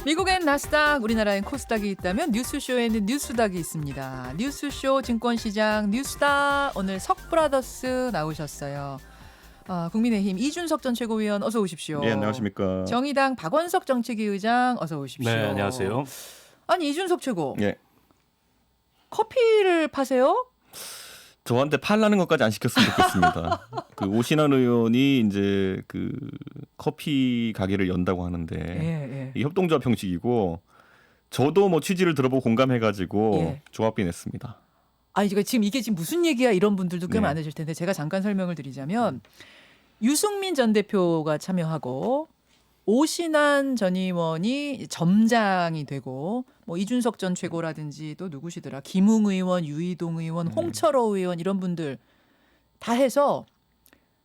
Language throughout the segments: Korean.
미국엔 나스닥, 우리나라엔 코스닥이 있다면 뉴스쇼에는 뉴스닥이 있습니다. 뉴스쇼 증권시장 뉴스닥 오늘 석브라더스 나오셨어요. 국민의힘 이준석 전 최고위원 어서 오십시오. 네, 안녕하십니까. 정의당 박원석 정책위 의장 어서 오십시오. 네, 안녕하세요. 아니 이준석 최고. 예. 커피를 파세요? 저한테 팔라는 것까지 안 시켰으면 좋겠습니다. 그 오신환 의원이 이제 그 커피 가게를 연다고 하는데 예. 이 협동조합 형식이고 저도 뭐 취지를 들어보고 공감해가지고 예. 조합비 냈습니다. 아니 지금 이게 지금 무슨 얘기야 이런 분들도 꽤 네. 많으실 텐데 제가 잠깐 설명을 드리자면 유승민 전 대표가 참여하고 오신환 전 의원이 점장이 되고 뭐 이준석 전 최고라든지 또 누구시더라 김웅 의원, 유이동 의원, 홍철호 의원 이런 분들 다 해서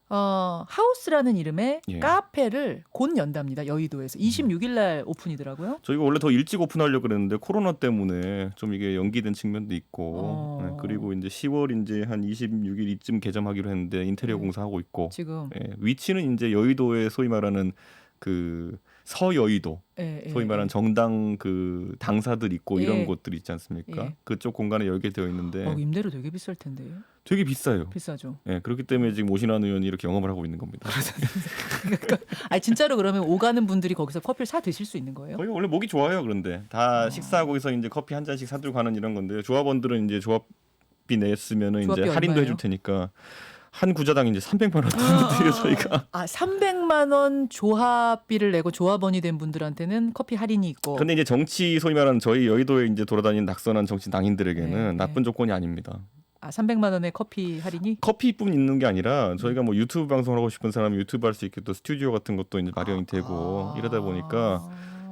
하우스라는 이름의 예. 카페를 곧 연답니다. 여의도에서 26일 날 오픈이더라고요. 저희가 원래 더 일찍 오픈하려고 그랬는데 코로나 때문에 좀 이게 연기된 측면도 있고 네, 그리고 이제 10월 이제 한 26일 이쯤 개점하기로 했는데 인테리어 공사하고 있고 지금 예, 위치는 이제 여의도의 소위 말하는 그 서여의도 소위 말하는 정당 그 당사들 있고 예. 이런 곳들 있지 않습니까? 예. 그쪽 공간에 열게 되어 있는데 임대료 되게 비쌀 텐데. 되게 비싸요. 비싸죠. 예, 그렇기 때문에 지금 오신환 의원이 이렇게 영업을 하고 있는 겁니다. 아니 진짜로 그러면 오가는 분들이 거기서 커피를 사 드실 수 있는 거예요? 거기 원래 목이 좋아요. 그런데 다 식사하고서 이제 커피 한 잔씩 사들고 가는 이런 건데 조합원들은 이제 조합비 냈으면은 조합비 이제 할인도 얼마예요? 해줄 테니까 한 구자당 이제 300만 원 드려요 저희가. 300만 원 조합비를 내고 조합원이 된 분들한테는 커피 할인이 있고. 근데 이제 정치 소위 말하는 저희 여의도에 이제 돌아다니는 낙선한 정치 당인들에게는 네, 나쁜 조건이 아닙니다. 300만 원의 커피 할인이? 커피뿐 있는 게 아니라 저희가 뭐 유튜브 방송을 하고 싶은 사람이 유튜브 할 수 있게 또 스튜디오 같은 것도 이제 마련이 되고 이러다 보니까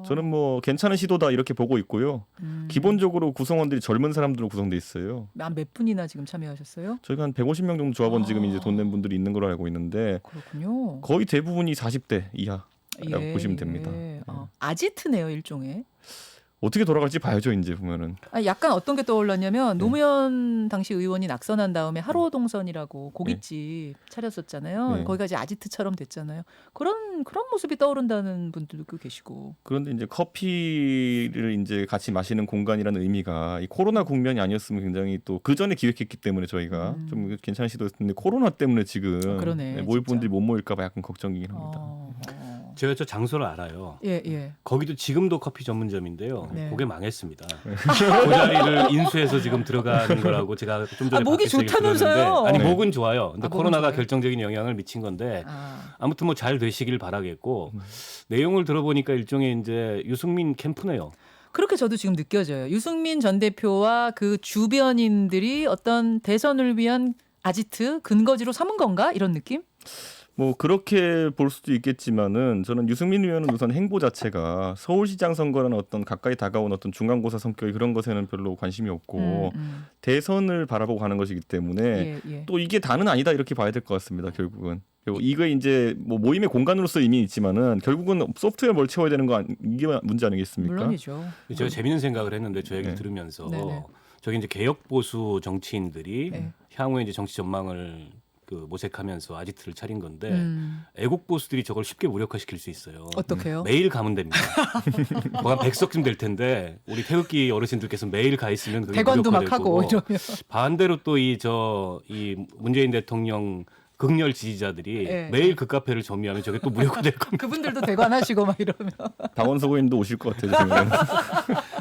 저는 뭐 괜찮은 시도다 이렇게 보고 있고요. 기본적으로 구성원들이 젊은 사람들로 구성돼 있어요. 몇 분이나 지금 참여하셨어요? 저희가 한 150명 정도 조합원 지금 이제 돈 낸 분들이 있는 걸로 알고 있는데 그렇군요. 거의 대부분이 40대 이하라고 보시면 됩니다. 아지트네요 일종의. 어떻게 돌아갈지 봐야죠 이제 보면은. 약간 어떤 게 떠올랐냐면 노무현 당시 의원이 낙선한 다음에 하로동선이라고 고깃집 차렸었잖아요. 네. 거기가 이제 아지트처럼 됐잖아요. 그런 모습이 떠오른다는 분들도 꽤 계시고. 그런데 이제 커피를 이제 같이 마시는 공간이라는 의미가 이 코로나 국면이 아니었으면 굉장히 또 그 전에 기획했기 때문에 저희가 좀 괜찮은 시도였는데 코로나 때문에 지금 그러네, 모일 진짜. 분들이 못 모일까봐 약간 걱정이긴 합니다. 제가 저 장소를 알아요. 예. 거기도 지금도 커피 전문점인데요. 네. 그게 망했습니다. 그 자리를 인수해서 지금 들어가는 거라고 제가 좀 전에 목이 밖에서 얘기 좋다면서요? 들었는데 아니 네. 목은 좋아요. 근데 목은 코로나가 좋아요? 결정적인 영향을 미친 건데 아. 아무튼 뭐 잘 되시길 바라겠고 내용을 들어보니까 일종의 이제 유승민 캠프네요. 그렇게 저도 지금 느껴져요. 유승민 전 대표와 그 주변인들이 어떤 대선을 위한 아지트 근거지로 삼은 건가 이런 느낌? 뭐 그렇게 볼 수도 있겠지만은 저는 유승민 의원은 우선 행보 자체가 서울시장 선거라는 어떤 가까이 다가온 어떤 중간고사 성격의 그런 것에는 별로 관심이 없고 대선을 바라보고 가는 것이기 때문에 예. 또 이게 다는 아니다 이렇게 봐야 될 것 같습니다. 결국은. 그리고 이거 이제 뭐 모임의 공간으로서 의미 있지만은 결국은 소프트웨어 뭘 채워야 되는 거 이게 문제 아니겠습니까? 물론이죠. 제가 재밌는 생각을 했는데 저 얘기를 네. 들으면서 네네. 저기 이제 개혁 보수 정치인들이 네. 향후에 이제 정치 전망을 모색하면서 아지트를 차린 건데 애국 보수들이 저걸 쉽게 무력화시킬 수 있어요. 어떻게요? 매일 가면 됩니다. 뭐한 100석쯤 될 텐데 우리 태극기 어르신들께서 매일 가 있으면 그게 대관도 막 무력화될 하고 거고 이러면. 반대로 또 이 문재인 대통령 극렬 지지자들이 예. 매일 그 카페를 점유하면 저게 또 무력화될 겁니다. 그분들도 대관하시고 막 이러면. 박원석 의원도 오실 것 같아요. 지금.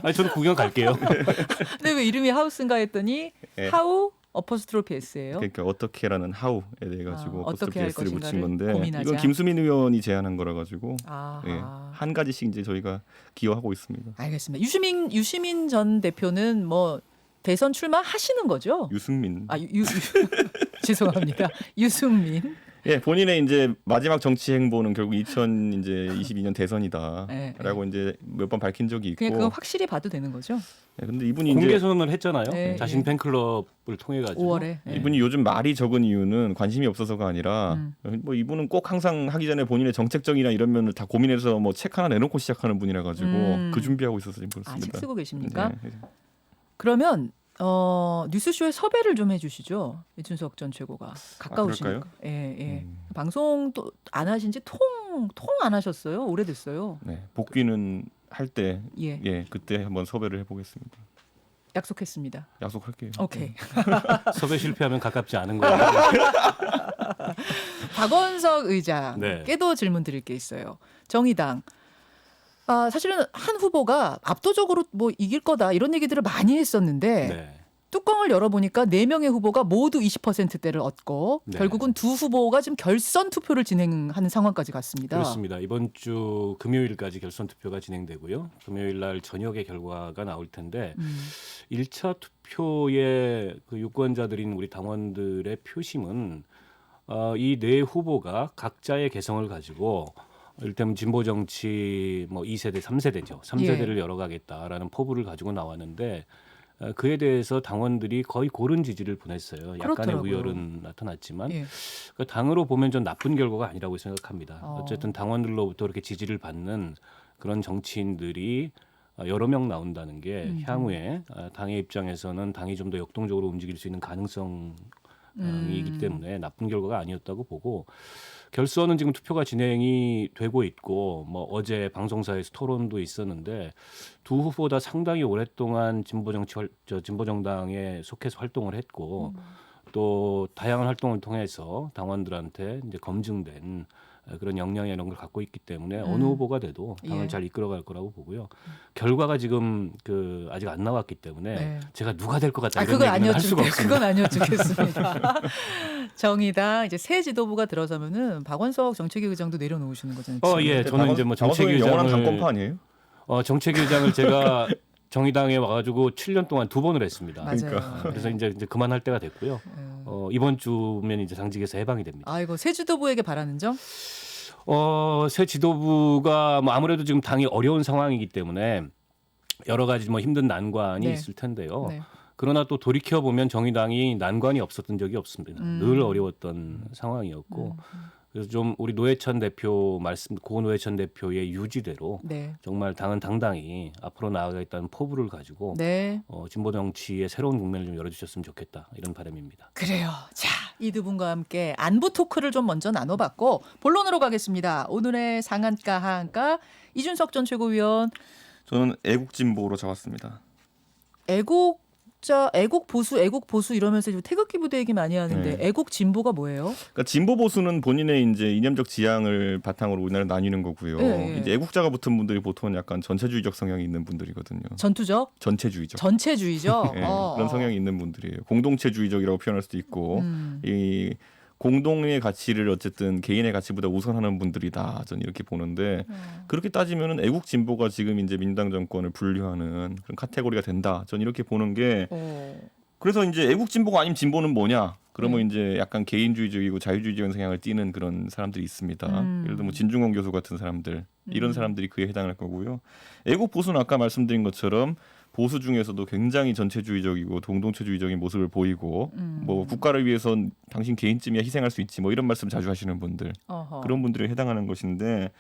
아니 저는 구경 갈게요. 근데 왜 이름이 하우스인가 했더니 예. 하우 어퍼스트로피 S예요. 그러니까 어떻게라는 하우에 대해 가지고 어떻게 할 S를 붙인 것인가를 건데 고민하자. 이건 김수민 의원이 제안한 거라 가지고 아하. 예, 한 가지씩 이제 저희가 기여하고 있습니다. 알겠습니다. 유시민 전 대표는 뭐 대선 출마하시는 거죠? 유승민. 죄송합니다. 유승민. 예, 본인의 이제 마지막 정치 행보는 결국 2022년 대선이다라고 네. 이제 몇 번 밝힌 적이 있고. 그냥 그건 확실히 봐도 되는 거죠? 예, 근데 이분이 공개 이제 선언을 했잖아요. 네, 자신 네. 팬클럽을 통해 가지고. 5월에. 이분이 요즘 말이 적은 이유는 관심이 없어서가 아니라 뭐 이분은 꼭 항상 하기 전에 본인의 정책적이나 이런 면을 다 고민해서 뭐 책 하나 내놓고 시작하는 분이라 가지고 그 준비하고 있어서 지금 그렇습니다. 책 쓰고 계십니까? 네. 그러면 뉴스쇼에 섭외를 좀 해주시죠. 이준석 전 최고가 가까우시니까. 그럴까요? 예. 방송 또 안 하신 지 통 안 하셨어요. 오래됐어요. 네, 복귀는 할 때 예. 그때 한번 섭외를 해보겠습니다. 약속했습니다. 약속할게요. 오케이. 섭외 실패하면 가깝지 않은 거예요. 박원석 의장께도 네. 질문 드릴 게 있어요. 정의당. 사실은 한 후보가 압도적으로 뭐 이길 거다 이런 얘기들을 많이 했었는데 네. 뚜껑을 열어보니까 4명의 후보가 모두 20%대를 얻고 네. 결국은 두 후보가 지금 결선 투표를 진행하는 상황까지 갔습니다. 그렇습니다. 이번 주 금요일까지 결선 투표가 진행되고요. 금요일 날 저녁에 결과가 나올 텐데 1차 투표의 그 유권자들인 우리 당원들의 표심은 이 네 후보가 각자의 개성을 가지고 일단 진보 정치 뭐 2세대, 3세대죠. 3세대를 열어가겠다라는 포부를 가지고 나왔는데 그에 대해서 당원들이 거의 고른 지지를 보냈어요. 약간의 그렇더라고요. 우열은 나타났지만 예. 그러니까 당으로 보면 좀 나쁜 결과가 아니라고 생각합니다. 어. 어쨌든 당원들로부터 이렇게 지지를 받는 그런 정치인들이 여러 명 나온다는 게 향후에 당의 입장에서는 당이 좀 더 역동적으로 움직일 수 있는 가능성이기 때문에 나쁜 결과가 아니었다고 보고 결선은 지금 투표가 진행이 되고 있고 뭐 어제 방송사에서 토론도 있었는데 두 후보 다 상당히 오랫동안 진보정당에 속해서 활동을 했고 또 다양한 활동을 통해서 당원들한테 이제 검증된 그런 역량 이런 걸 갖고 있기 때문에 어느 후보가 돼도 당을 예. 잘 이끌어갈 거라고 보고요. 결과가 지금 아직 안 나왔기 때문에 네. 제가 누가 될 것 같다 이런 그건 얘기는 할 수가 아니었죠. 없습니다. 그건 아니었겠습니다. 정의당 이제 새 지도부가 들어서면은 박원석 정책위 의장도 내려놓으시는 거잖아요. 예, 저는 이제 뭐 정책위 영원한 의장을 당권파 아니에요? 정책위 의장을 제가 정의당에 와가지고 7년 동안 2번을 했습니다. 맞아요. 그러니까. 그래서 이제 그만할 때가 됐고요. 이번 주면 이제 당직에서 해방이 됩니다. 아이고 새 지도부에게 바라는 점? 새 지도부가 뭐 아무래도 지금 당이 어려운 상황이기 때문에 여러 가지 뭐 힘든 난관이 네. 있을 텐데요. 네. 그러나 또 돌이켜 보면 정의당이 난관이 없었던 적이 없습니다. 늘 어려웠던 상황이었고 그래서 좀 우리 노회찬 대표 고 노회찬 대표의 유지대로 네. 정말 당은 당당히 앞으로 나아가겠다는 포부를 가지고 네. 진보 정치의 새로운 국면을 좀 열어주셨으면 좋겠다 이런 바람입니다. 그래요. 자, 이 두 분과 함께 안부 토크를 좀 먼저 나눠봤고 본론으로 가겠습니다. 오늘의 상한가 하한가 이준석 전 최고위원 저는 애국진보로 잡았습니다. 애국 보수 이러면서 지금 태극기 부대 얘기 많이 하는데 네. 애국 진보가 뭐예요? 그러니까 진보 보수는 본인의 이제 이념적 지향을 바탕으로 우리나라를 나뉘는 거고요. 예. 이제 애국자가 붙은 분들이 보통은 약간 전체주의적 성향이 있는 분들이거든요. 전투적? 전체주의적. 전체주의죠. 예, 그런 성향이 있는 분들이에요. 공동체주의적이라고 표현할 수도 있고 이 공동의 가치를 어쨌든 개인의 가치보다 우선하는 분들이다. 저는 이렇게 보는데 그렇게 따지면은 애국 진보가 지금 이제 민주당 정권을 분류하는 그런 카테고리가 된다. 저는 이렇게 보는 게 그래서 이제 애국 진보가 아니면 진보는 뭐냐? 그러면 이제 약간 개인주의적이고 자유주의적인 성향을 띠는 그런 사람들이 있습니다. 예를 들어 뭐 진중권 교수 같은 사람들 이런 사람들이 그에 해당할 거고요. 애국 보수는 아까 말씀드린 것처럼 보수 중에서도 굉장히 전체주의적이고 공동체주의적인 모습을 보이고 뭐 국가를 위해선 당신 개인쯤이야 희생할 수 있지 뭐 이런 말씀 자주 하시는 분들 그런 분들에 해당하는 것인데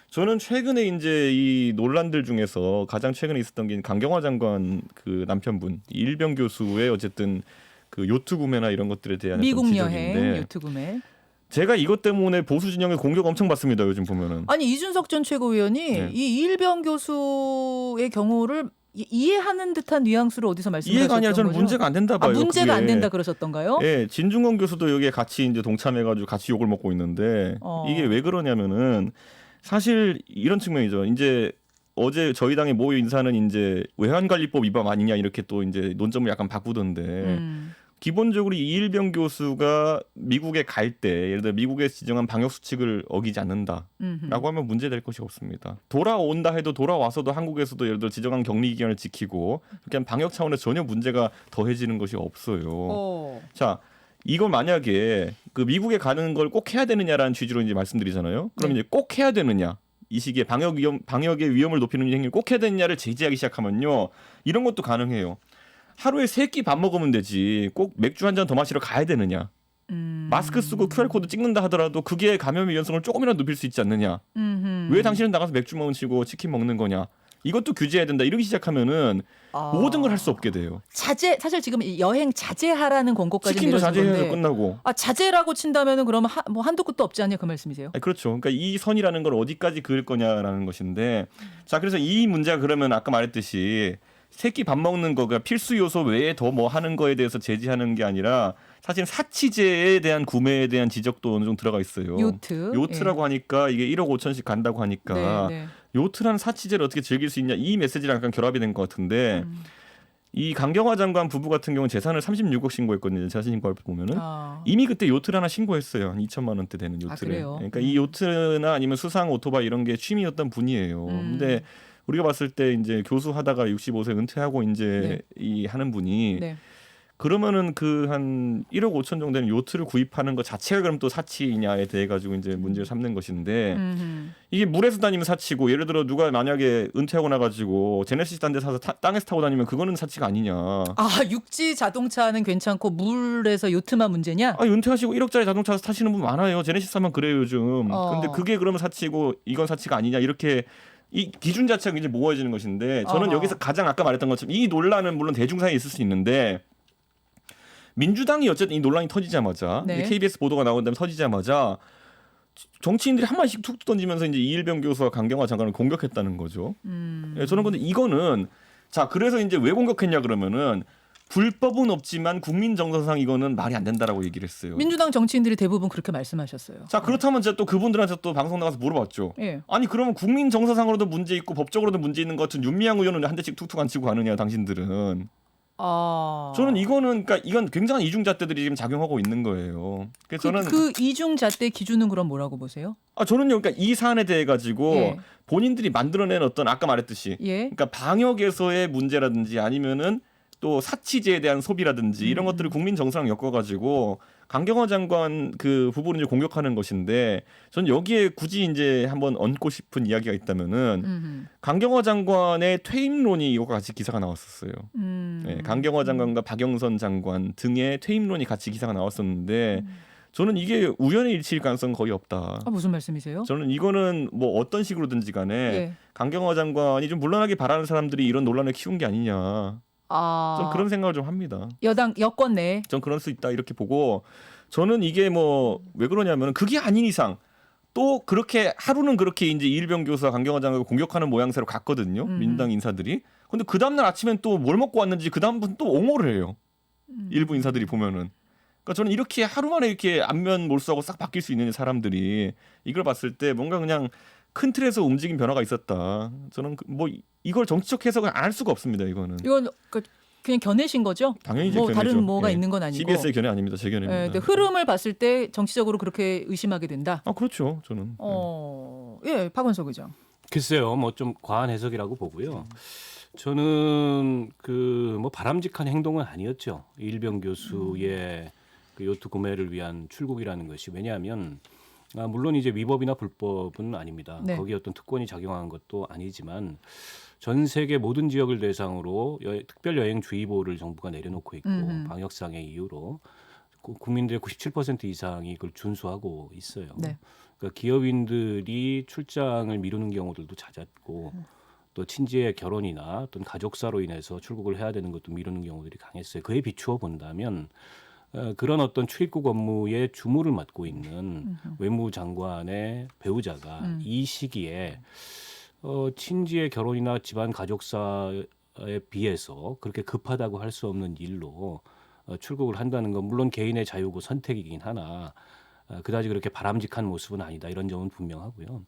저는 최근에 이제 이 논란들 중에서 가장 최근에 있었던 게 강경화 장관 그 남편분 이일병 교수의 어쨌든 그 요트 구매나 이런 것들에 대한 미국 여행 지적인데 요트 구매. 제가 이것 때문에 보수 진영에 공격 엄청 받습니다. 요즘 보면은. 아니 이준석 전 최고위원이 네. 이 이일병 교수의 경우를 이해하는 듯한 뉘앙스로 어디서 말씀하셨던 이해가 아니라 저는 거죠? 문제가 안 된다 봐요. 문제가 안 그게. 된다 그러셨던가요? 예, 진중권 교수도 여기에 같이 이제 동참해가지고 같이 욕을 먹고 있는데 이게 왜 그러냐면은 사실 이런 측면이죠. 이제 어제 저희 당의 모 인사는 이제 외환관리법 위반 아니냐 이렇게 또 이제 논점을 약간 바꾸던데 기본적으로 이일병 교수가 미국에 갈 때 예를 들어 미국에서 지정한 방역 수칙을 어기지 않는다라고 하면 문제될 것이 없습니다. 돌아온다 해도 돌아와서도 한국에서도 예를 들어 지정한 격리 기간을 지키고 그냥 방역 차원에서 전혀 문제가 더해지는 것이 없어요. 자, 이걸 만약에 그 미국에 가는 걸 꼭 해야 되느냐라는 취지로 이제 말씀드리잖아요. 그럼 이제 꼭 해야 되느냐? 이 시기에 방역의 위험을 높이는 행위를 꼭 해야 되느냐를 제지하기 시작하면요. 이런 것도 가능해요. 하루에 3끼 밥 먹으면 되지 꼭 맥주 한 잔 더 마시러 가야 되느냐. 마스크 쓰고 QR코드 찍는다 하더라도 그게 감염의 위험성을 조금이라도 높일 수 있지 않느냐. 왜 당신은 나가서 맥주 먹으시고 치킨 먹는 거냐. 이것도 규제해야 된다. 이러기 시작하면은 모든 걸 할 수 없게 돼요. 자제 사실 지금 이 여행 자제하라는 권고까지 치킨도 내려진 자제해서 건데 끝나고. 자제라고 친다면은 그러면 뭐 한도 끝도 없지 않냐 그 말씀이세요? 아니, 그렇죠. 그러니까 이 선이라는 걸 어디까지 그을 거냐라는 것인데 자 그래서 이 문제가 그러면 아까 말했듯이 새끼 밥 먹는 거가 필수 요소 외에 더 뭐 하는 거에 대해서 제지하는 게 아니라 사실 사치제에 대한 구매에 대한 지적도 어느 정도 들어가 있어요. 요트라고 하니까 이게 1억 5천씩 간다고 하니까 네. 요트라는 사치제를 어떻게 즐길 수 있냐 이 메시지랑 약간 결합이 된 것 같은데 이 강경화 장관 부부 같은 경우는 재산을 36억 신고했거든요. 자신 신고할 때 보면은 이미 그때 요트를 하나 신고했어요. 한 2천만 원대 되는 요트를. 그래요? 그러니까 이 요트나 아니면 수상 오토바이 이런 게 취미였던 분이에요. 근데 우리가 봤을 때 이제 교수하다가 65세 은퇴하고 이제 이 하는 분이 그러면은 그 한 1억 5천 정도 되는 요트를 구입하는 것 자체가 그럼 또 사치냐에 대해 가지고 이제 문제를 삼는 것인데 이게 물에서 다니면 사치고 예를 들어 누가 만약에 은퇴하고 나가지고 제네시스 딴 데 사서 땅에서 타고 다니면 그거는 사치가 아니냐. 육지 자동차는 괜찮고 물에서 요트만 문제냐? 은퇴하시고 1억짜리 자동차 타시는 분 많아요. 제네시스 하면 그래요 요즘. 근데 그게 그러면 사치고 이건 사치가 아니냐 이렇게 이 기준 자체가 이제 모호해지는 것인데 저는 여기서 가장 아까 말했던 것처럼 이 논란은 물론 대중사회에 있을 수 있는데 민주당이 어쨌든 이 논란이 터지자마자 KBS 보도가 나온 다음에 터지자마자 정치인들이 한 마디씩 툭 던지면서 이제 이일병 교수와 강경화 장관을 공격했다는 거죠. 저는 근데 이거는 자 그래서 이제 왜 공격했냐 그러면은 불법은 없지만 국민 정서상 이거는 말이 안 된다라고 얘기를 했어요. 민주당 정치인들이 대부분 그렇게 말씀하셨어요. 자 그렇다면 제가 또 그분들한테 또 방송 나가서 물어봤죠. 아니 그러면 국민 정서상으로도 문제 있고 법적으로도 문제 있는 것 같은 윤미향 의원은 한 대씩 툭툭 안 치고 가느냐 당신들은. 저는 이거는 그러니까 이건 굉장한 이중잣대들이 지금 작용하고 있는 거예요. 그래서 저는 그 이중잣대 기준은 그럼 뭐라고 보세요? 저는요, 그러니까 이 사안에 대해 가지고 본인들이 만들어낸 어떤 아까 말했듯이, 그러니까 방역에서의 문제라든지 아니면은 또 사치제에 대한 소비라든지 이런 것들을 국민 정서랑 엮어가지고 강경화 장관 그 부부를 이제 공격하는 것인데 저는 여기에 굳이 이제 한번 얹고 싶은 이야기가 있다면은 강경화 장관의 퇴임론이 이거와 같이 기사가 나왔었어요. 강경화 장관과 박영선 장관 등의 퇴임론이 같이 기사가 나왔었는데 저는 이게 우연의 일치일 가능성은 거의 없다. 무슨 말씀이세요? 저는 이거는 뭐 어떤 식으로든지 간에 강경화 장관이 좀 물러나길 바라는 사람들이 이런 논란을 키운 게 아니냐. 좀 그런 생각을 좀 합니다. 여권 내에 전 그럴 수 있다 이렇게 보고 저는 이게 뭐 왜 그러냐면 그게 아닌 이상 또 그렇게 하루는 그렇게 이제 이일병 교수와 강경화 장관을 공격하는 모양새로 갔거든요. 민주당 인사들이. 근데 그 다음날 아침엔 또 뭘 먹고 왔는지 그 다음부터 또 옹호를 해요. 일부 인사들이 보면은. 그러니까 저는 이렇게 하루 만에 이렇게 안면 몰수하고 싹 바뀔 수 있는 사람들이 이걸 봤을 때 뭔가 그냥 큰 틀에서 움직인 변화가 있었다. 저는 뭐 이걸 정치적 해석을 안 할 수가 없습니다. 이건 그냥 견해신 거죠? 당연히 뭐 견해죠. 다른 뭐가 있는 건 아니고. CBS의 견해 아닙니다. 제 견해입니다. 근데 흐름을 봤을 때 정치적으로 그렇게 의심하게 된다. 그렇죠. 저는. 박원석 의장. 글쎄요, 뭐 좀 과한 해석이라고 보고요. 저는 그 뭐 바람직한 행동은 아니었죠. 이일병 교수의 그 요트 구매를 위한 출국이라는 것이 왜냐하면 물론 이제 위법이나 불법은 아닙니다. 거기에 어떤 특권이 작용한 것도 아니지만 전 세계 모든 지역을 대상으로 특별 여행 주의보를 정부가 내려놓고 있고 방역상의 이유로 국민들의 97% 이상이 그걸 준수하고 있어요. 그러니까 기업인들이 출장을 미루는 경우들도 잦았고 또 친지의 결혼이나 어떤 가족사로 인해서 출국을 해야 되는 것도 미루는 경우들이 강했어요. 그에 비추어 본다면 그런 어떤 출입국 업무에 주무를 맡고 있는 외무장관의 배우자가 이 시기에 친지의 결혼이나 집안 가족사에 비해서 그렇게 급하다고 할 수 없는 일로 출국을 한다는 건 물론 개인의 자유고 선택이긴 하나 그다지 그렇게 바람직한 모습은 아니다. 이런 점은 분명하고요.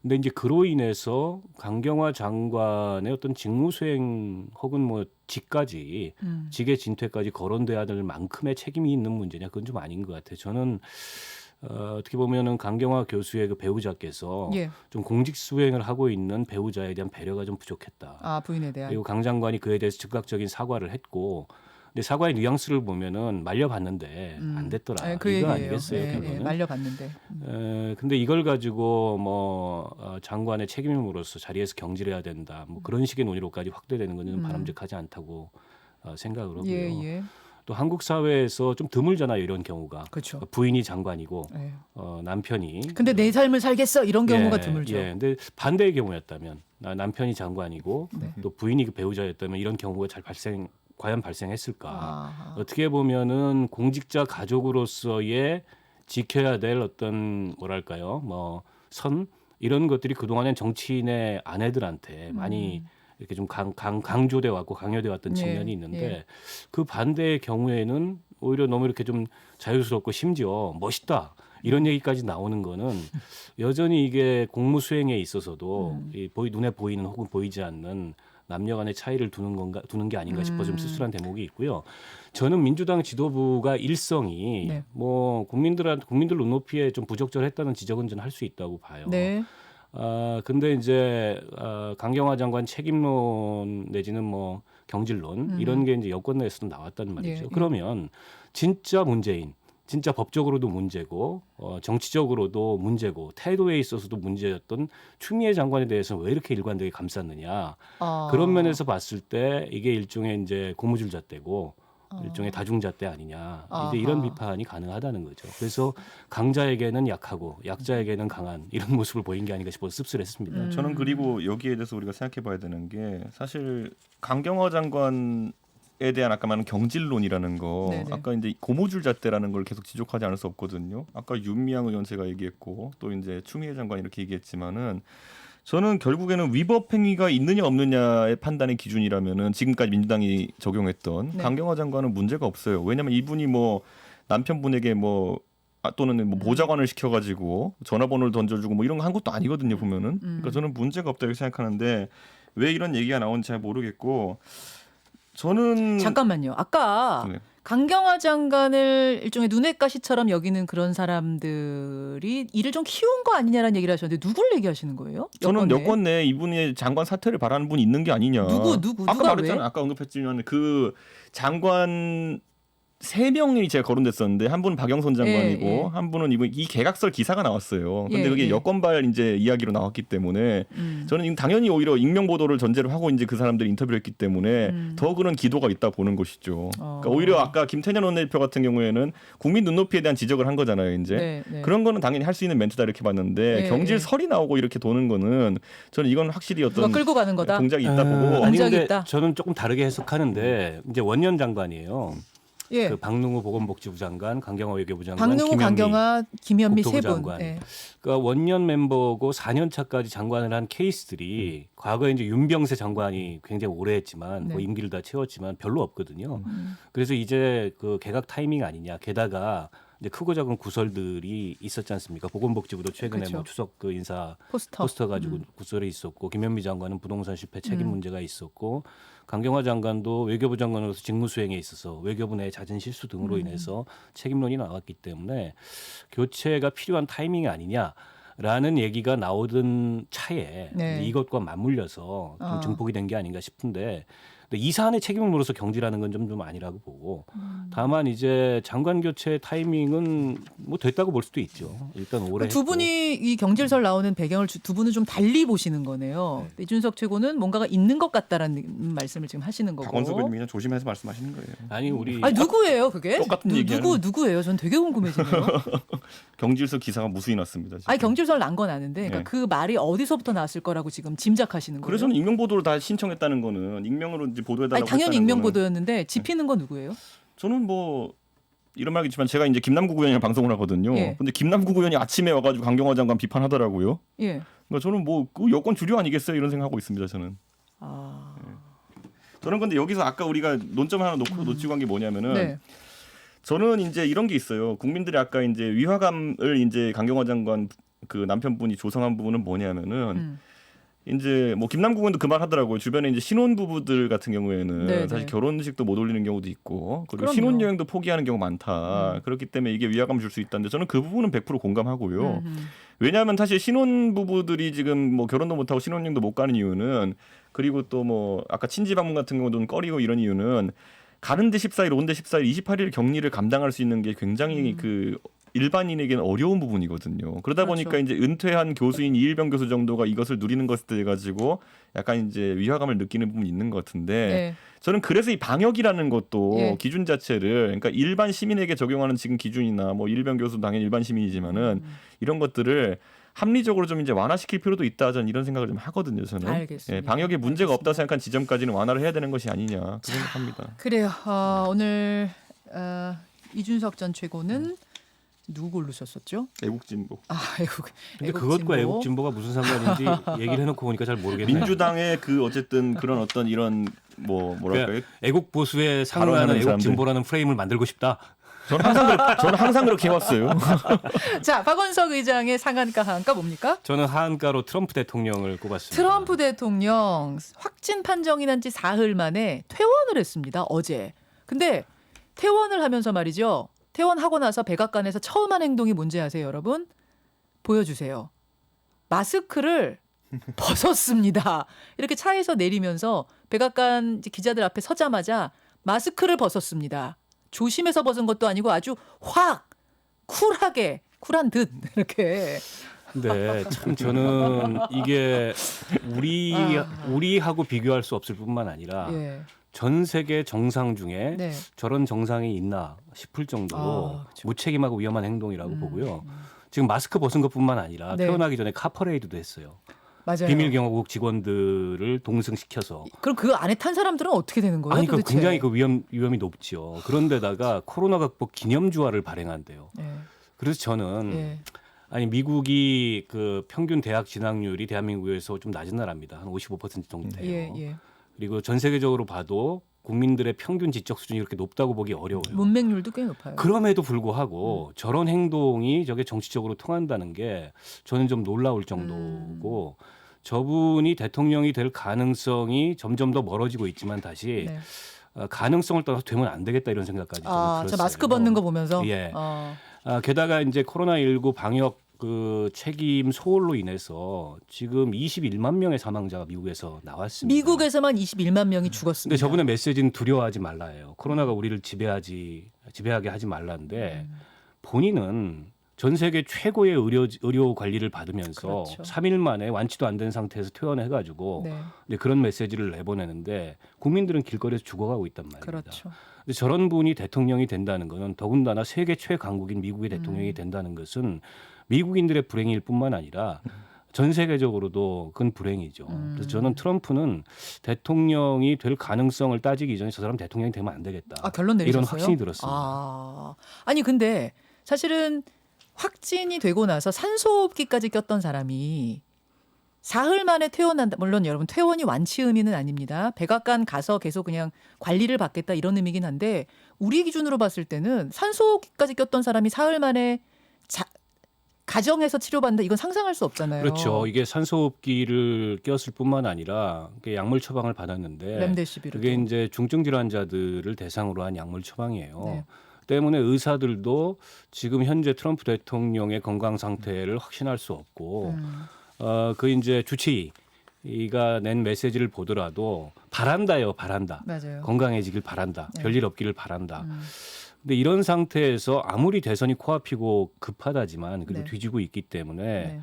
근데 이제 그로 인해서 강경화 장관의 어떤 직무수행 혹은 뭐 직까지 직의 진퇴까지 거론돼야 될 만큼의 책임이 있는 문제냐 그건 좀 아닌 것 같아요. 저는 어떻게 보면은 강경화 교수의 그 배우자께서 좀 공직 수행을 하고 있는 배우자에 대한 배려가 좀 부족했다. 부인에 대한. 그리고 강 장관이 그에 대해서 즉각적인 사과를 했고, 근데 사과의 뉘앙스를 보면은 말려봤는데 안 됐더라. 그 이거 얘기예요. 아니겠어요, 결론은? 말려봤는데. 근데 이걸 가지고 뭐 장관의 책임으로서 자리에서 경질해야 된다. 뭐 그런 식의 논의로까지 확대되는 것은 바람직하지 않다고 생각을 하고요. 또 한국 사회에서 좀 드물잖아요, 이런 경우가. 그렇죠. 부인이 장관이고 남편이. 근데 내 삶을 살겠어 이런 경우가 드물죠. 근데 반대의 경우였다면 남편이 장관이고 네. 또 부인이 그 배우자였다면 이런 경우가 과연 발생했을까? 아하. 어떻게 보면은 공직자 가족으로서의 지켜야 될 어떤 뭐랄까요, 뭐 선 이런 것들이 그 동안엔 정치인의 아내들한테 많이 이렇게 좀 강조돼 왔고 강요돼 왔던 네, 측면이 있는데 예. 그 반대의 경우에는 오히려 너무 이렇게 좀 자유스럽고 심지어 멋있다. 이런 얘기까지 나오는 거는 여전히 이게 공무 수행에 있어서도 이 눈에 보이는 혹은 보이지 않는 남녀 간의 차이를 두는 게 아닌가 싶어 좀 씁쓸한 대목이 있고요. 저는 민주당 지도부가 일성이 네. 뭐 국민들 눈높이에 좀 부적절했다는 지적은 좀 할 수 있다고 봐요. 네. 근데 이제 강경화 장관 책임론 내지는 뭐 경질론 이런 게 이제 여권 내에서도 나왔단 말이죠. 예, 예. 그러면 진짜 문재인, 진짜 법적으로도 문제고 정치적으로도 문제고 태도에 있어서도 문제였던 추미애 장관에 대해서는 왜 이렇게 일관되게 감쌌느냐. 그런 면에서 봤을 때 이게 일종의 이제 고무줄 잣대고 일종의 다중잣대 아니냐. 이제 이런 아하. 비판이 가능하다는 거죠. 그래서 강자에게는 약하고 약자에게는 강한 이런 모습을 보인 게 아닌가 싶어서 씁쓸했습니다. 저는 그리고 여기에 대해서 우리가 생각해봐야 되는 게 사실 강경화 장관에 대한 아까 말한 경질론이라는 거 네네. 아까 이제 고무줄 잣대라는 걸 계속 지적하지 않을 수 없거든요. 아까 윤미향 의원 제가 얘기했고 또 이제 추미애 장관 이렇게 얘기했지만은 저는 결국에는 위법 행위가 있느냐 없느냐의 판단의 기준이라면은 지금까지 민주당이 적용했던 네. 강경화 장관은 문제가 없어요. 왜냐하면 이분이 뭐 남편분에게 뭐 또는 뭐 보좌관을 시켜가지고 전화번호를 던져주고 뭐 이런 거 한 것도 아니거든요 보면은. 그러니까 저는 문제가 없다 이렇게 생각하는데 왜 이런 얘기가 나오는지 잘 모르겠고 저는 잠깐만요. 아까 네. 강경화 장관을 일종의 눈엣 가시처럼 여기는 그런 사람들이 일을 좀 키운 거 아니냐라는 얘기를 하셨는데 누굴 얘기하시는 거예요? 저는 내에? 여권 내에 이분이 장관 사퇴를 바라는 분이 있는 게 아니냐. 누구 아까 누가 말했잖아요. 왜? 아까 언급했지만 그 장관 3명이 제가 거론됐었는데 한 분은 박영선 장관이고 예, 예. 한 분은 이 개각설 기사가 나왔어요. 근데 예, 그게 예. 여권발 이제 이야기로 나왔기 때문에 저는 지금 당연히 오히려 익명 보도를 전제로 하고 이제 그 사람들이 인터뷰를 했기 때문에 더 그런 기도가 있다 보는 것이죠. 그러니까 오히려 아까 김태년 원내대표 같은 경우에는 국민 눈높이에 대한 지적을 한 거잖아요. 이제 네, 네. 그런 거는 당연히 할 수 있는 멘트다 이렇게 봤는데 예, 경질설이 나오고 이렇게 도는 거는 저는 이건 확실히 누가 어떤 끌고 가는 거다. 공작이 있다 보고 아니 공작이 근데 있다. 저는 조금 다르게 해석하는데 이제 원년 장관이에요. 예. 그 박능우 보건복지부 장관, 강경화 외교부 장관, 박능우, 김현미 강경화, 김현미 국토부 세 분. 장관. 예. 그러니까 원년 멤버고 4년 차까지 장관을 한 케이스들이 과거에 이제 윤병세 장관이 굉장히 오래 했지만 네. 뭐 임기를 다 채웠지만 별로 없거든요. 그래서 이제 그 개각 타이밍 아니냐. 게다가 이제 크고 작은 구설들이 있었지 않습니까? 보건복지부도 최근에 그렇죠. 뭐 추석 그 인사 포스터. 포스터 가지고 구설이 있었고 김현미 장관은 부동산 실패 책임 문제가 있었고 강경화 장관도 외교부 장관으로서 직무수행에 있어서 외교부 내의 잦은 실수 등으로 인해서 책임론이 나왔기 때문에 교체가 필요한 타이밍이 아니냐라는 얘기가 나오던 차에 네. 이것과 맞물려서 좀 아. 증폭이 된 게 아닌가 싶은데 근데 이 사안의 책임을 물어서 경질하는 건 좀 아니라고 보고 다만 이제 장관 교체 타이밍은 뭐 됐다고 볼 수도 있죠. 일단 올해 두 했고. 분이 이 경질설 나오는 배경을 두 분은 좀 달리 보시는 거네요. 이준석 최고는 뭔가가 있는 것 같다라는 말씀을 지금 하시는 거고. 박원석 의원님 그냥 조심해서 말씀하시는 거예요. 아니 우리 아니 누구예요 그게? 똑같은 얘기하는. 누구예요? 전 되게 궁금해지네요. 경질설 기사가 무수히 났습니다. 지금. 아니 경질설 난 건 아는데, 그러니까 네. 그 말이 어디서부터 나왔을 거라고 지금 짐작하시는 거예요? 그래서 저는 익명 보도를 다 신청했다는 거는 익명으로 이제 보도해달라고 아니 당연히 했다는 익명 거는 보도였는데 집히는 건 누구예요? 저는 뭐 이런 말이지만 제가 이제 김남국 의원이랑 방송을 하거든요. 예. 근데 김남국 의원이 아침에 와가지고 강경화 장관 비판하더라고요. 예. 그러니까 저는 뭐 그 여권 주류 아니겠어요 이런 생각하고 있습니다. 저는. 아. 저는 근데 여기서 아까 우리가 논점 하나 놓치고 한 게 뭐냐면은 네. 저는 이제 이런 게 있어요. 국민들이 아까 이제 위화감을 이제 강경화 장관 그 남편분이 조성한 부분은 뭐냐면은 이제 뭐 김남국 의원도 그 말 하더라고요. 주변에 이제 신혼 부부들 같은 경우에는 네, 사실 네. 결혼식도 못 올리는 경우도 있고 그리고 그럼요. 신혼 여행도 포기하는 경우 많다. 그렇기 때문에 이게 위화감을 줄 수 있다는데 저는 그 부분은 100% 공감하고요. 왜냐하면 사실 신혼 부부들이 지금 뭐 결혼도 못 하고 신혼 여행도 못 가는 이유는 그리고 또 뭐 아까 친지 방문 같은 경우도 꺼리고 이런 이유는 가는데 14일, 온데 14일, 28일 격리를 감당할 수 있는 게 굉장히 그 일반인에게는 어려운 부분이거든요. 그러다 그렇죠. 보니까 이제 은퇴한 교수인 이일병 교수 정도가 이것을 누리는 것에 대해 가지고 약간 이제 위화감을 느끼는 부분이 있는 것 같은데 네. 저는 그래서 이 방역이라는 것도 예. 기준 자체를 그러니까 일반 시민에게 적용하는 지금 기준이나 뭐 이일병 교수도 당연히 일반 시민이지만은 이런 것들을 합리적으로 좀 이제 완화시킬 필요도 있다 저는 이런 생각을 좀 하거든요. 저는 알겠습니다. 예, 방역에 문제가 알겠습니다. 없다 생각한 지점까지는 완화를 해야 되는 것이 아니냐 그렇게 생각합니다. 그래요. 오늘 이준석 전 최고는 누구 고르셨었죠? 애국진보. 근데 그것과 애국진보가 무슨 상관인지 얘기를 해놓고 보니까 잘 모르겠네요. 민주당의 그 어쨌든 그런 어떤 이런 뭐랄까요? 그러니까 애국 보수에 상응하는 발언하는 애국 사람들. 진보라는 프레임을 만들고 싶다. 저는 항상 그렇게 해왔어요. 자, 박원석 의장의 상한가 하한가 뭡니까? 저는 하한가로 트럼프 대통령을 꼽았습니다. 트럼프 대통령 확진 판정이 난 지 사흘 만에 퇴원을 했습니다. 어제. 근데 퇴원을 하면서 말이죠. 퇴원하고 나서 백악관에서 처음 한 행동이 뭔지 아세요, 여러분? 보여주세요. 마스크를 벗었습니다. 이렇게 차에서 내리면서 백악관 기자들 앞에 서자마자 마스크를 벗었습니다. 조심해서 벗은 것도 아니고 아주 확 쿨하게 쿨한 듯 이렇게. 근데 참 저는 이게 우리하고 비교할 수 없을 뿐만 아니라 예. 전 세계 정상 중에 네. 저런 정상이 있나 싶을 정도로 그렇죠. 무책임하고 위험한 행동이라고 보고요. 지금 마스크 벗은 것뿐만 아니라 네. 퇴원하기 전에 카퍼레이드도 했어요. 맞아요. 비밀경호국 직원들을 동승시켜서. 그럼 그 안에 탄 사람들은 어떻게 되는 거예요? 아니 그 도대체? 굉장히 그 위험이 높지요. 그런데다가 코로나 극복 기념주화를 발행한대요. 예. 그래서 저는 예. 아니 미국이 그 평균 대학 진학률이 대한민국에서 좀 낮은 나라입니다. 한 55% 정도 돼요. 예, 예. 그리고 전 세계적으로 봐도 국민들의 평균 지적 수준이 그렇게 높다고 보기 어려워요. 문맹률도 꽤 높아요. 그럼에도 불구하고 저런 행동이 저게 정치적으로 통한다는 게 저는 좀 놀라울 정도고 저분이 대통령이 될 가능성이 점점 더 멀어지고 있지만 다시 네. 가능성을 떠나서 되면 안 되겠다 이런 생각까지 저는 들었어요. 저 마스크 벗는 거 보면서. 예. 게다가 이제 코로나19 방역 그 책임 소홀로 인해서 지금 21만 명의 사망자가 미국에서 나왔습니다. 미국에서만 21만 명이 죽었습니다. 근데 저분의 메시지는 두려워하지 말라예요. 코로나가 우리를 지배하게 하지 말라인데 본인은 전 세계 최고의 의료 관리를 받으면서 그렇죠. 3일 만에 완치도 안 된 상태에서 퇴원해가지고 네. 근데 그런 메시지를 내보내는데 국민들은 길거리에서 죽어가고 있단 말입니다. 그렇죠. 근데 저런 분이 대통령이 된다는 것은 더군다나 세계 최강국인 미국의 대통령이 된다는 것은 미국인들의 불행일 뿐만 아니라 전 세계적으로도 그건 불행이죠. 그래서 저는 트럼프는 대통령이 될 가능성을 따지기 전에 저 사람 대통령이 되면 안 되겠다. 결론 내리셨어요? 이런 확신이 들었습니다. 아니 근데 사실은 확진이 되고 나서 산소호흡기까지 꼈던 사람이 사흘 만에 퇴원한다. 물론 여러분 퇴원이 완치 의미는 아닙니다. 백악관 가서 계속 그냥 관리를 받겠다 이런 의미긴 한데 우리 기준으로 봤을 때는 산소호흡기까지 꼈던 사람이 사흘 만에 가정에서 치료받는다 이건 상상할 수 없잖아요. 그렇죠. 이게 산소호흡기를 꼈을 뿐만 아니라 약물 처방을 받았는데 렘데시비르도. 그게 이제 중증 질환자들을 대상으로 한 약물 처방이에요. 네. 때문에 의사들도 지금 현재 트럼프 대통령의 건강 상태를 확신할 수 없고 그 이제 주치의가 낸 메시지를 보더라도 바란다요, 바란다. 맞아요. 건강해지길 바란다. 네. 별일 없기를 바란다. 근데 이런 상태에서 아무리 대선이 코앞이고 급하다지만 그리고 네. 뒤지고 있기 때문에 네.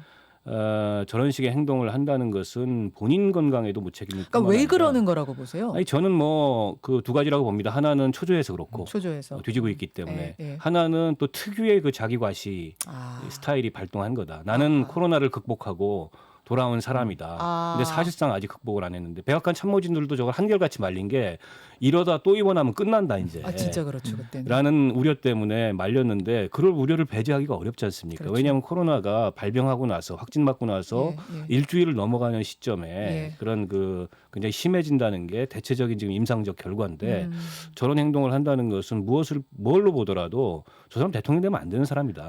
저런 식의 행동을 한다는 것은 본인 건강에도 무책임일 그러니까 뿐만 왜 아니라 그러는 거라고 보세요? 아니 저는 뭐 그 두 가지라고 봅니다. 하나는 초조해서 그렇고 초조해서. 뒤지고 있기 때문에 예. 하나는 또 특유의 그 자기 과시 스타일이 발동한 거다. 나는 코로나를 극복하고 돌아온 사람이다. 근데 사실상 아직 극복을 안 했는데 백악관 참모진들도 저걸 한결같이 말린 게 이러다 또 입원하면 끝난다 이제. 진짜 그렇죠 그때는. 라는 우려 때문에 말렸는데 그럴 우려를 배제하기가 어렵지 않습니까? 그렇죠. 왜냐하면 코로나가 발병하고 나서 확진받고 나서 예. 일주일을 넘어가는 시점에 예. 그런 그 굉장히 심해진다는 게 대체적인 지금 임상적 결과인데 저런 행동을 한다는 것은 뭘로 보더라도 저 사람 대통령 되면 안 되는 사람이다.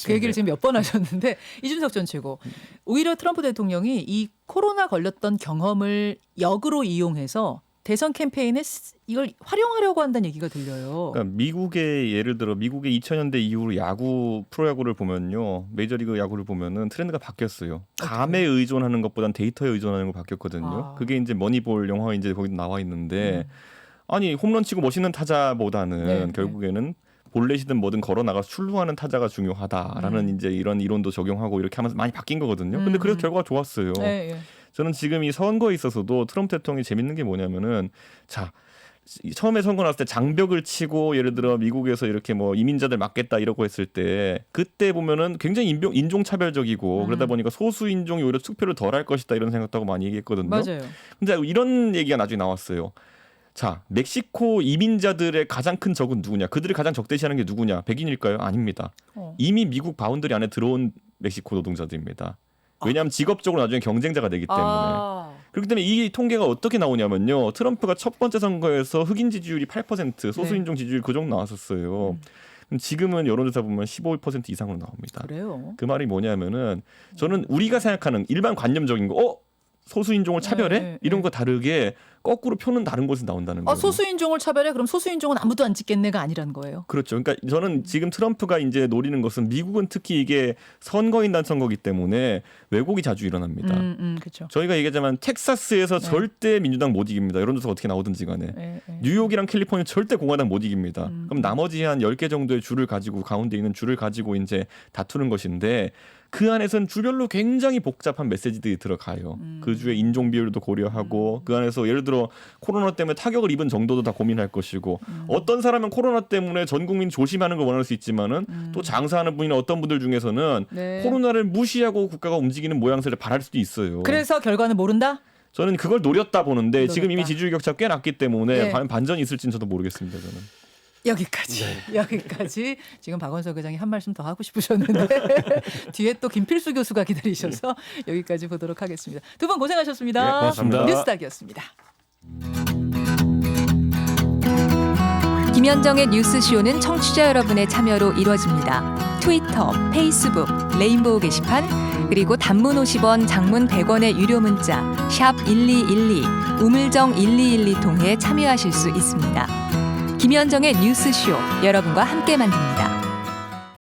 그 얘기를 지금 몇 번 하셨는데 이준석 전 최고 오히려 트럼프 대통령이 이 코로나 걸렸던 경험을 역으로 이용해서 대선 캠페인에 이걸 활용하려고 한다는 얘기가 들려요. 그러니까 미국의 예를 들어 미국의 2000년대 이후로 야구 프로야구를 보면요. 메이저리그 야구를 보면은 트렌드가 바뀌었어요. 감에 의존하는 것보단 데이터에 의존하는 거 바뀌었거든요. 그게 이제 머니볼 영화 이제 거기 나와 있는데 아니 홈런 치고 멋있는 타자보다는 결국에는 볼넷이든 뭐든 걸어 나가서 출루하는 타자가 중요하다라는 이제 이런 이론도 적용하고 이렇게 하면서 많이 바뀐 거거든요. 근데 그래서 결과가 좋았어요. 저는 지금 이 선거에 있어서도 트럼프 대통령이 재밌는 게 뭐냐면은 자 처음에 선거 나왔을 때 장벽을 치고 예를 들어 미국에서 이렇게 뭐 이민자들 막겠다 이러고 했을 때 그때 보면은 굉장히 인종 차별적이고 그러다 보니까 소수 인종이 오히려 투표를 덜 할 것이다 이런 생각도 하고 많이 얘기했거든요. 맞아요. 근데 이런 얘기가 나중에 나왔어요. 자, 멕시코 이민자들의 가장 큰 적은 누구냐? 그들을 가장 적대시하는 게 누구냐? 백인일까요? 아닙니다. 이미 미국 바운더리 안에 들어온 멕시코 노동자들입니다. 왜냐하면 직업적으로 나중에 경쟁자가 되기 때문에. 그렇기 때문에 이 통계가 어떻게 나오냐면요. 트럼프가 첫 번째 선거에서 흑인 지지율이 8%, 소수인종 지지율 그 정도 나왔었어요. 지금은 여론조사 보면 15% 이상으로 나옵니다. 그래요? 그 말이 뭐냐면은 저는 우리가 생각하는 일반 관념적인 거, 소수인종을 차별해? 이런 거 다르게 거꾸로 표는 다른 곳에서 나온다는 거예요. 소수인종을 차별해? 그럼 소수인종은 아무도 안 찍겠네가 아니라는 거예요. 그렇죠. 그러니까 저는 지금 트럼프가 이제 노리는 것은 미국은 특히 이게 선거인단 선거기 때문에 왜곡이 자주 일어납니다. 그렇죠. 저희가 얘기하자면 텍사스에서 절대 민주당 못 이깁니다. 여론조사가 어떻게 나오든지 간에. 뉴욕이랑 캘리포니아 절대 공화당 못 이깁니다. 그럼 나머지 한 10개 정도의 주를 가지고 가운데 있는 주를 가지고 이제 다투는 것인데 그 안에서는 주별로 굉장히 복잡한 메시지들이 들어가요. 그 주의 인종 비율도 고려하고 그 안에서 예를 들어 코로나 때문에 타격을 입은 정도도 다 고민할 것이고 어떤 사람은 코로나 때문에 전 국민 조심하는 걸 원할 수 있지만은 또 장사하는 분이나 어떤 분들 중에서는 코로나를 무시하고 국가가 움직이는 모양새를 바랄 수도 있어요. 그래서 결과는 모른다? 저는 그걸 노렸다 보는데 지금 이미 지지율 격차가 꽤 났기 때문에 과연 반전이 있을지는 저도 모르겠습니다. 저는. 여기까지 지금 박원석 의장이 한 말씀 더 하고 싶으셨는데 뒤에 또 김필수 교수가 기다리셔서 여기까지 보도록 하겠습니다. 두 분 고생하셨습니다. 네, 고맙습니다. 뉴스닥이었습니다. 김현정의 뉴스쇼는 청취자 여러분의 참여로 이루어집니다. 트위터, 페이스북, 레인보우 게시판, 그리고 단문 50원, 장문 100원의 유료 문자 샵 1212, 우물정 1212 통해 참여하실 수 있습니다. 김현정의 뉴스쇼, 여러분과 함께 만듭니다.